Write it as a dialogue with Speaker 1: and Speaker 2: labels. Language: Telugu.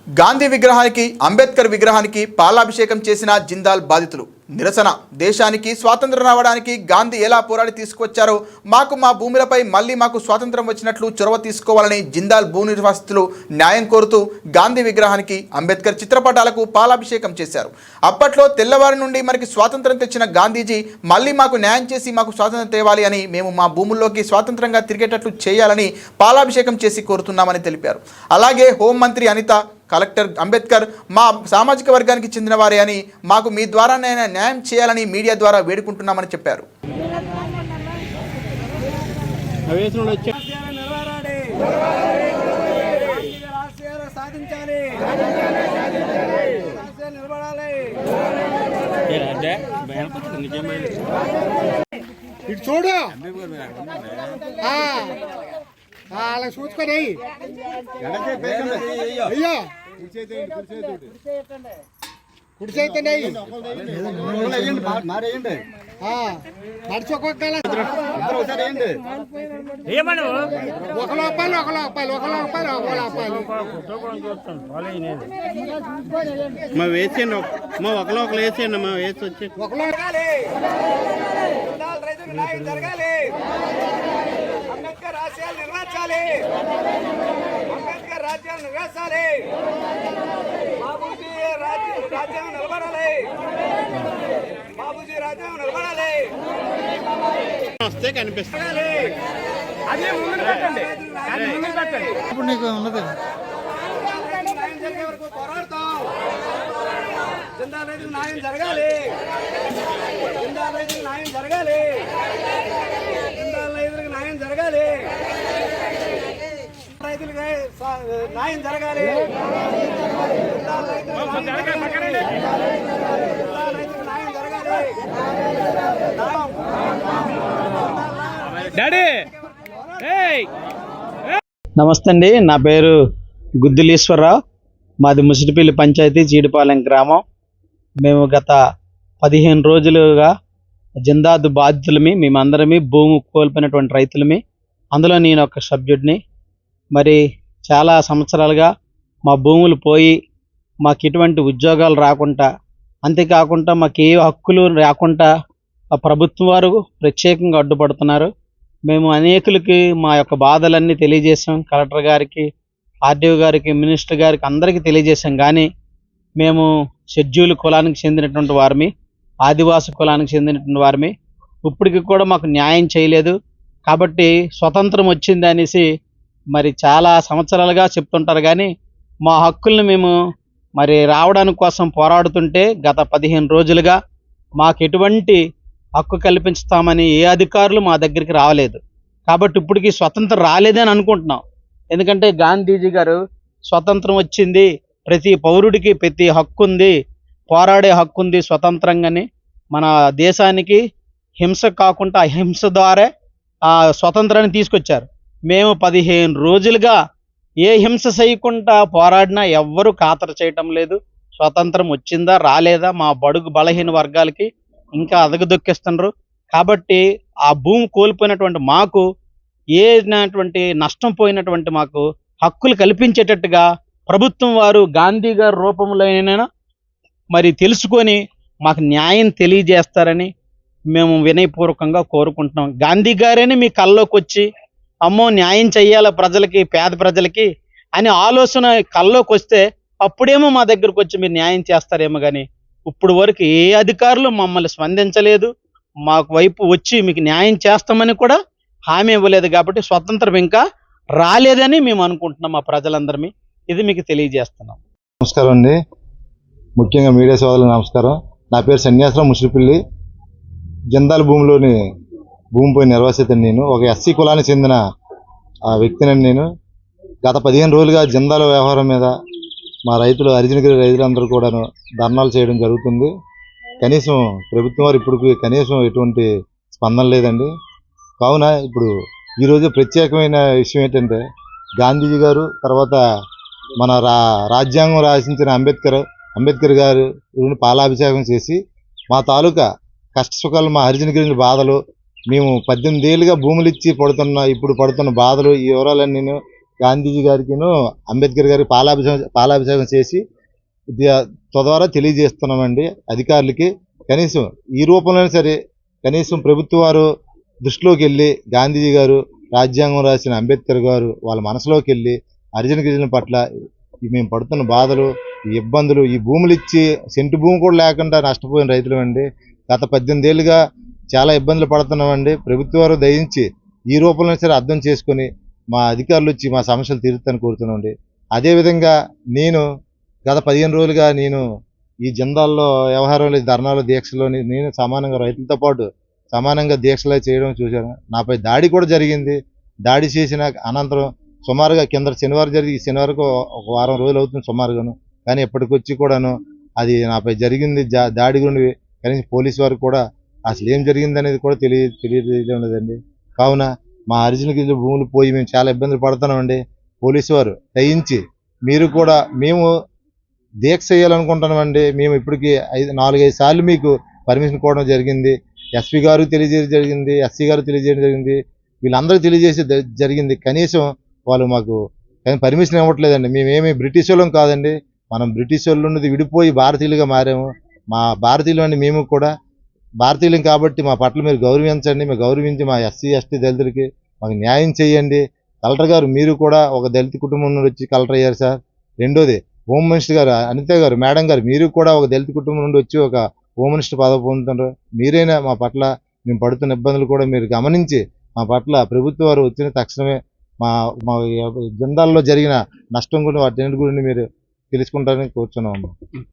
Speaker 1: గాంధీ విగ్రహానికి అంబేద్కర్ విగ్రహానికి పాలాభిషేకం చేసిన జిందాల్ బాధితులు నిరసన దేశానికి స్వాతంత్రం రావడానికి గాంధీ ఎలా పోరాడి తీసుకొచ్చారో మాకు మా భూములపై మళ్ళీ మాకు స్వాతంత్రం వచ్చినట్లు చొరవ తీసుకోవాలని జిందాల్ భూ నిర్వాసితులు న్యాయం కోరుతూ గాంధీ విగ్రహానికి అంబేద్కర్ చిత్రపటాలకు పాలాభిషేకం చేశారు. అప్పట్లో తెల్లవారి నుండి మనకి స్వాతంత్రం తెచ్చిన గాంధీజీ మళ్ళీ మాకు న్యాయం చేసి మాకు స్వాతంత్రం తేవాలి అని మేము మా భూముల్లోకి స్వాతంత్రంగా తిరిగేటట్లు చేయాలని పాలాభిషేకం చేసి కోరుతున్నామని తెలిపారు. అలాగే హోంమంత్రి అనిత కలెక్టర్ అంబేద్కర్ మా సామాజిక వర్గానికి చెందిన వారే అని మాకు మీ ద్వారానైనా న్యాయం చేయాలని మీడియా ద్వారా వేడుకుంటున్నామని చెప్పారు.
Speaker 2: చూడు అలా చూసుకొని అయ్యో కుడిచేయండి నడిచి ఒక్కొక్క
Speaker 3: మా వేసేయండి మా ఒకలో ఒకరు వేసేయండి మా వేసి వచ్చి
Speaker 4: అంబేద్కర్ ఆశయాలు నిర్వహించాలి. అంబేద్కర్ రాజ్యాలు నిర్వహించాలి. బాబూజీ రాజ్యం నిలబడాలి. బాబూజీ రాజ్యం నిలబడాలి.
Speaker 3: వస్తే కనిపిస్తుంది.
Speaker 4: అదే ముందు పెట్టండి.
Speaker 2: ఇప్పుడు నీకు ఉన్నది
Speaker 4: న్యాయం జరిగే వరకు పోరాడతాం. జిందాల్ రైతులకు న్యాయం జరగాలి. జిందాల్ రైతులకు న్యాయం జరగాలి. జిందాల్ రైతులకు న్యాయం జరగాలి. రైతులకు న్యాయం జరగాలి. జిందాల్ రైతులకు న్యాయం జరగాలి.
Speaker 5: నమస్తే అండి, నా పేరు గుద్దులీశ్వరరావు. మాది ముసిటిపల్లి పంచాయతీ చీడిపాలెం గ్రామం. మేము గత 15 రోజులుగా జిందాల్ బాధితులమి, మేమందరమే భూమి కోల్పోయినటువంటి రైతులమి. అందులో నేను ఒక సభ్యుడిని. మరి చాలా సంవత్సరాలుగా మా భూములు పోయి మాకు ఎటువంటి ఉద్యోగాలు రాకుండా, అంతేకాకుండా మాకు ఏ హక్కులు రాకుండా ఆ ప్రభుత్వం వారు ప్రత్యేకంగా అడ్డుపడుతున్నారు. మేము అనేకులకి మా యొక్క బాధలన్నీ తెలియజేసాం. కలెక్టర్ గారికి, ఆర్డీఓ గారికి, మినిస్టర్ గారికి అందరికీ తెలియజేసాం. కానీ మేము షెడ్యూల్ కులానికి చెందినటువంటి వారిని, ఆదివాసి కులానికి చెందినటువంటి వారిని, ఇప్పటికి కూడా మాకు న్యాయం చేయలేదు. కాబట్టి స్వతంత్రం వచ్చింది అనేసి మరి చాలా సంవత్సరాలుగా చెప్తుంటారు. కానీ మా హక్కుల్ని మేము మరి రావడానికి కోసం పోరాడుతుంటే గత 15 రోజులుగా మాకు ఎటువంటి హక్కు కల్పించుతామని ఏ అధికారులు మా దగ్గరికి రాలేదు. కాబట్టి ఇప్పటికీ స్వతంత్రం రాలేదని అనుకుంటున్నాం. ఎందుకంటే గాంధీజీ గారు స్వతంత్రం వచ్చింది, ప్రతి పౌరుడికి ప్రతి హక్కు ఉంది, పోరాడే హక్కు ఉంది స్వతంత్రంగానే, మన దేశానికి హింస కాకుండా అహింస ద్వారా ఆ స్వతంత్రాన్ని తీసుకొచ్చారు. మేము 15 రోజులుగా ఏ హింస చేయకుండా పోరాడినా ఎవ్వరూ ఖాతరు చేయటం లేదు. స్వతంత్రం వచ్చిందా రాలేదా మా బడుగు బలహీన వర్గాలకి ఇంకా అదగదొక్కిస్తున్నారు. కాబట్టి ఆ భూమి కోల్పోయినటువంటి మాకు ఏటువంటి నష్టం పోయినటువంటి మాకు హక్కులు కల్పించేటట్టుగా ప్రభుత్వం వారు గాంధీ గారి రూపంలోనైనా మరి తెలుసుకొని మాకు న్యాయం తెలియజేస్తారని మేము వినయపూర్వకంగా కోరుకుంటున్నాం. గాంధీ గారేనే మీ కల్లోకి వచ్చి అమ్మో న్యాయం చెయ్యాల ప్రజలకి, పేద ప్రజలకి అని ఆలోచన కల్లోకి వస్తే అప్పుడేమో మా దగ్గరకు వచ్చి మీరు న్యాయం చేస్తారేమో. కానీ ఇప్పుడు వరకు ఏ అధికారులు మమ్మల్ని స్పందించలేదు. మాకు వైపు వచ్చి మీకు న్యాయం చేస్తామని కూడా హామీ ఇవ్వలేదు. కాబట్టి స్వతంత్రం ఇంకా రాలేదని మేము అనుకుంటున్నాం. మా ప్రజలందరినీ ఇది మీకు తెలియజేస్తున్నాం.
Speaker 6: నమస్కారం అండి, ముఖ్యంగా మీడియా సోదరులకు నమస్కారం. నా పేరు సన్యాసరావు. ముసిరిపల్లి జిందాల్ భూమిపై నిర్వాసిత. నేను ఒక ఎస్సీ కులానికి చెందిన వ్యక్తినండి. నేను గత 15 రోజులుగా జిందాల్ వ్యవహారం మీద మా రైతులు, హరిజనగిరి రైతులందరూ కూడాను ధర్నాలు చేయడం జరుగుతుంది. కనీసం ప్రభుత్వం వారు ఇప్పుడు కనీసం ఎటువంటి స్పందన లేదండి. కావున ఇప్పుడు ఈరోజు ప్రత్యేకమైన విషయం ఏంటంటే, గాంధీజీ గారు తర్వాత మన రాజ్యాంగం రాసించిన అంబేద్కర్ గారు పాలాభిషేకం చేసి మా తాలూకా కష్ట సుఖాలు, మా హరిజనగిరి బాధలు, మేము 18 ఏళ్ళుగా భూములు ఇచ్చి ఇప్పుడు పడుతున్న బాధలు, ఈ వివరాలన్నీ గాంధీజీ గారికిను అంబేద్కర్ గారికి పాలాభిషేకం చేసి తద్వారా తెలియజేస్తున్నామండి అధికారులకి. కనీసం ఈ రూపంలోనే సరే కనీసం ప్రభుత్వ వారు దృష్టిలోకి వెళ్ళి గాంధీజీ గారు రాజ్యాంగం రాసిన అంబేద్కర్ గారు వాళ్ళ మనసులోకి వెళ్ళి హరిజన గిరిజనుల పట్ల మేము పడుతున్న బాధలు, ఈ ఇబ్బందులు, ఈ భూములు ఇచ్చి సెంటు భూమి కూడా లేకుండా నష్టపోయిన రైతులు అండి. గత 18 ఏళ్ళుగా చాలా ఇబ్బందులు పడుతున్నామండి. ప్రభుత్వ వారు దయించి ఈ రూపంలో సరే అర్థం చేసుకొని మా అధికారులు వచ్చి మా సమస్యలు తీరుతారని కోరుతున్నామండి. అదేవిధంగా నేను గత 15 రోజులుగా నేను ఈ జిందాల్లో వ్యవహారంలో ధర్నాలు దీక్షలోని నేను సమానంగా రైతులతో పాటు సమానంగా దీక్షలు చేయడం చూశాను. నాపై దాడి కూడా జరిగింది. దాడి చేసిన అనంతరం సుమారుగా కింద శనివారం జరిగి ఈ శనివారం ఒక వారం రోజులు అవుతుంది సుమారుగాను. కానీ ఇప్పటికొచ్చి కూడాను అది నాపై జరిగింది దాడి గురించి కనీసం పోలీసు వారు కూడా అసలు ఏం జరిగింది అనేది కూడా తెలియడం లేదండి. కావున మా హరిజన గిరిజన భూములు పోయి మేము చాలా ఇబ్బందులు పడుతున్నామండి. పోలీసు వారు దయించి మీరు కూడా మేము దీక్ష చేయాలనుకుంటున్నామండి. మేము ఇప్పటికి 4-5 సార్లు మీకు పర్మిషన్ కోవడం జరిగింది. ఎస్పీ గారు తెలియజేయడం జరిగింది, ఎస్సీ గారు తెలియజేయడం జరిగింది, వీళ్ళందరూ తెలియజేసి జరిగింది. కనీసం వాళ్ళు మాకు పర్మిషన్ ఇవ్వట్లేదండి. మేమేమి బ్రిటిష్ వాళ్ళం కాదండి. మనం బ్రిటిష్ వాళ్ళు ఉన్నది విడిపోయి భారతీయులుగా మారాము. మా భారతీయులు అండి మేము కూడా భారతీయులం కాబట్టి మా పట్ల మీరు గౌరవించండి. మీరు గౌరవించి మా ఎస్సీ ఎస్టీ దళితులకి మాకు న్యాయం చేయండి. కలెక్టర్ గారు మీరు కూడా ఒక దళిత కుటుంబం నుండి వచ్చి కలెక్టర్ అయ్యారు సార్. రెండోది హోమ్ మినిస్టర్ గారు అనిత గారు మేడం గారు మీరు కూడా ఒక దళిత కుటుంబం నుండి వచ్చి ఒక హోమ్ మినిస్టర్ పదవి పొందుతున్నారు. మీరైనా మా పట్ల మేము పడుతున్న ఇబ్బందులు కూడా మీరు గమనించి మా పట్ల ప్రభుత్వ వారు వచ్చిన తక్షణమే మా మా జిందాల్లో జరిగిన నష్టం గురించి వాటి గురించి మీరు తెలుసుకుంటారని కోరుతున్నాము.